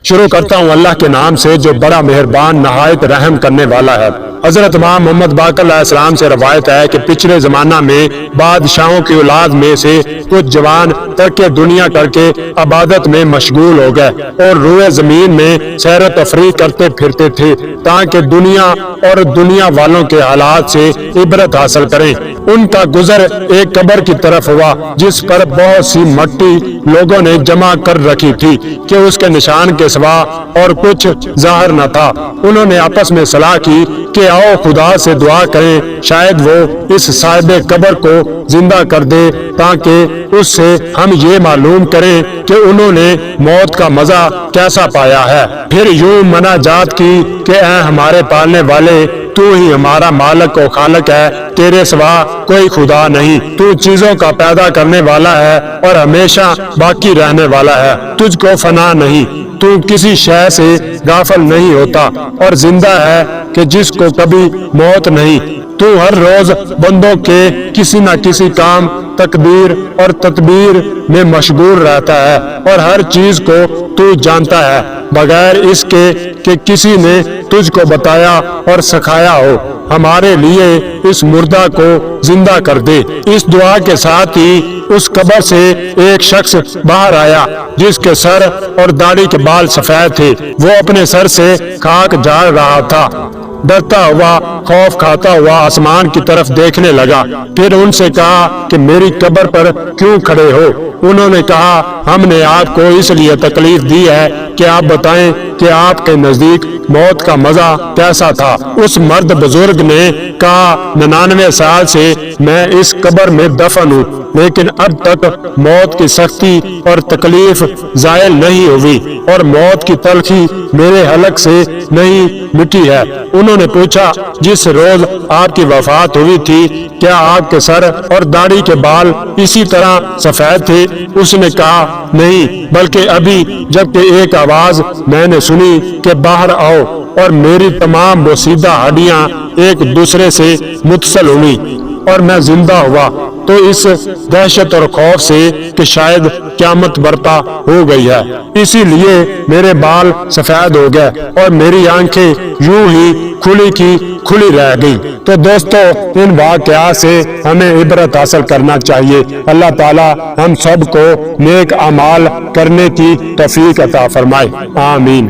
شروع کرتا ہوں اللہ کے نام سے جو بڑا مہربان نہایت رحم کرنے والا ہے۔ حضرت امام محمد باقر علیہ السلام سے روایت ہے کہ پچھلے زمانہ میں بادشاہوں کی اولاد میں سے کچھ جوان ترک دنیا کر کے عبادت میں مشغول ہو گئے اور روئے زمین میں سیر و تفریح کرتے پھرتے تھے تاکہ دنیا اور دنیا والوں کے حالات سے عبرت حاصل کریں۔ ان کا گزر ایک قبر کی طرف ہوا جس پر بہت سی مٹی لوگوں نے جمع کر رکھی تھی کہ اس کے نشان کے سوا اور کچھ ظاہر نہ تھا۔ انہوں نے آپس میں صلاح کی کہ آؤ خدا سے دعا کریں شاید وہ اس صاحب قبر کو زندہ کر دے تاکہ اس سے ہم یہ معلوم کریں کہ انہوں نے موت کا مزہ کیسا پایا ہے۔ پھر یوں مناجات کی کہ اے ہمارے پالنے والے، تو ہی ہمارا مالک و خالق ہے، تیرے سوا کوئی خدا نہیں، تو چیزوں کا پیدا کرنے والا ہے اور ہمیشہ باقی رہنے والا ہے، تجھ کو فنا نہیں، تو کسی شے سے غافل نہیں ہوتا اور زندہ ہے کہ جس کو کبھی موت نہیں۔ تو ہر روز بندوں کے کسی نہ کسی کام، تقدیر اور تدبیر میں مشغول رہتا ہے اور ہر چیز کو تو جانتا ہے بغیر اس کے کہ کسی نے تجھ کو بتایا اور سکھایا ہو۔ ہمارے لیے اس مردہ کو زندہ کر دے۔ اس دعا کے ساتھ ہی اس قبر سے ایک شخص باہر آیا جس کے سر اور داڑھی کے بال سفید تھے۔ وہ اپنے سر سے خاک جھاڑ رہا تھا، ڈرتا ہوا، خوف کھاتا ہوا آسمان کی طرف دیکھنے لگا۔ پھر ان سے کہا کہ میری قبر پر کیوں کھڑے ہو؟ انہوں نے کہا ہم نے آپ کو اس لیے تکلیف دی ہے کہ آپ بتائیں کہ آپ کے نزدیک موت کا مزہ کیسا تھا۔ اس مرد بزرگ نے کہا 99 سال سے میں اس قبر میں دفن ہوں لیکن اب تک موت کی سختی اور تکلیف زائل نہیں ہوئی اور موت کی تلخی میرے حلق سے نہیں مٹی ہے۔ انہوں نے پوچھا جس روز آپ کی وفات ہوئی تھی کیا آپ کے سر اور داڑھی کے بال اسی طرح سفید تھے؟ اس نے کہا نہیں، بلکہ ابھی جبکہ ایک آواز میں نے سنی کہ باہر آؤ اور میری تمام بوسیدہ ہڈیاں ایک دوسرے سے متصل ہوئی اور میں زندہ ہوا تو اس دہشت اور خوف سے کہ شاید قیامت برپا ہو گئی ہے، اسی لیے میرے بال سفید ہو گئے اور میری آنکھیں یوں ہی کھلی کی کھلی رہ گئی۔ تو دوستو ان واقعات سے ہمیں عبرت حاصل کرنا چاہیے۔ اللہ تعالی ہم سب کو نیک اعمال کرنے کی توفیق عطا فرمائے، آمین۔